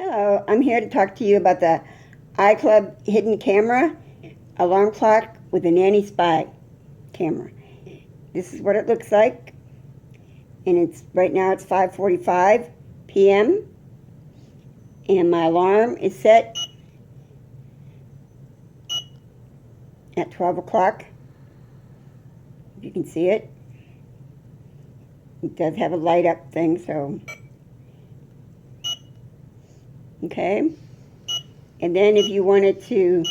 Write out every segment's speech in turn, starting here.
Hello, I'm here to talk to you about the iClub hidden camera alarm clock with a Nanny Spy camera. This is what it looks like, and right now it's 5:45 p.m. and my alarm is set at 12 o'clock. If you can see it, it does have a light up thing, so okay. And then if you wanted to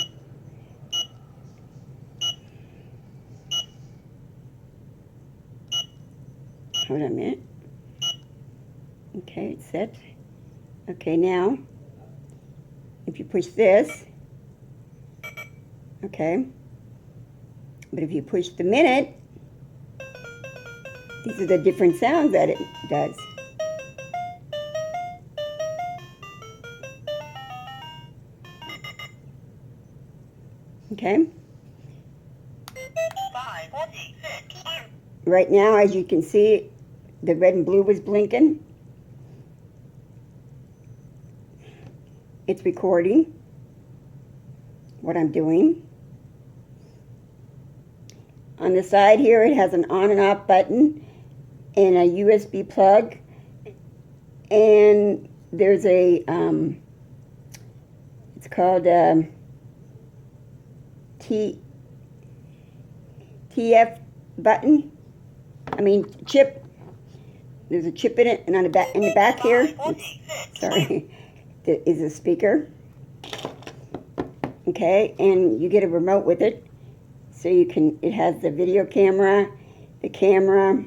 hold on a minute. Okay, it's set. Okay, now if you push this, okay, but if you push the minute, these are the different sounds that it does. Okay. Right now, as you can see, the red and blue was blinking. It's recording what I'm doing. On the side here, it has an on and off button and a USB plug. And there's a, it's called TF button. Chip. There's a chip in it, and on the back, in the back here, sorry, there is a speaker. Okay, and you get a remote with it, so you can. It has the video camera, the camera.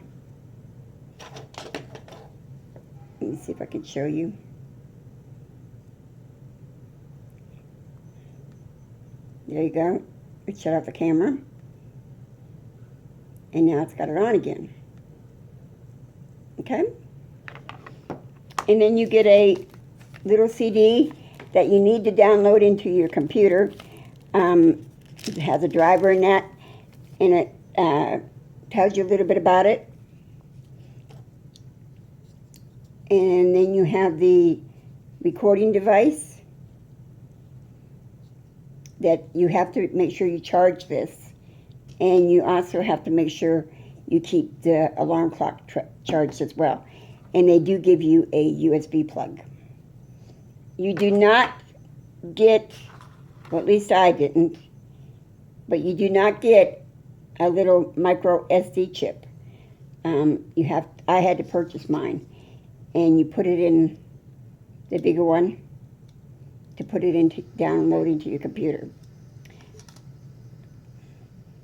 Let me see if I can show you. There you go. It shut off the camera, and now it's got it on again. Okay, and then you get a little CD that you need to download into your computer. It has a driver in that, and it tells you a little bit about it. And then you have the recording device that you have to make sure you charge this, and you also have to make sure you keep the alarm clock charged as well. And they do give you a USB plug. You do not get, well, at least I didn't, but you do not get a little micro SD chip. I had to purchase mine, and you put it in the bigger one to put it into, download into your computer.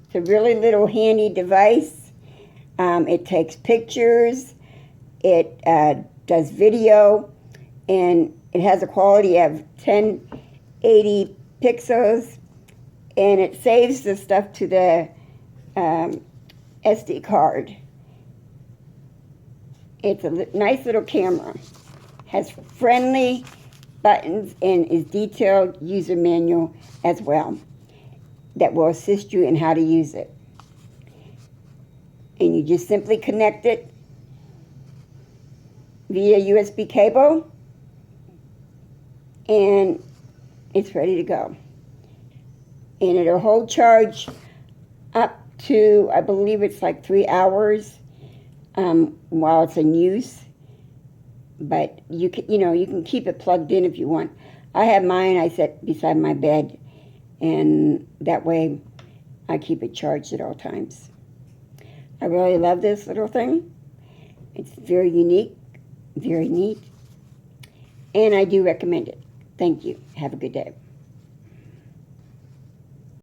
It's a really little handy device. It takes pictures, it does video, and it has a quality of 1080 pixels, and it saves the stuff to the SD card. It's a nice little camera, has friendly buttons, and is detailed user manual as well that will assist you in how to use it. And you just simply connect it via USB cable, and it's ready to go. And it'll hold charge up to, I believe it's like 3 hours while it's in use. But you can keep it plugged in if you want. I have mine, I set beside my bed, and that way I keep it charged at all times. I really love this little thing. It's very unique, very neat, and I do recommend it. Thank you. Have a good day.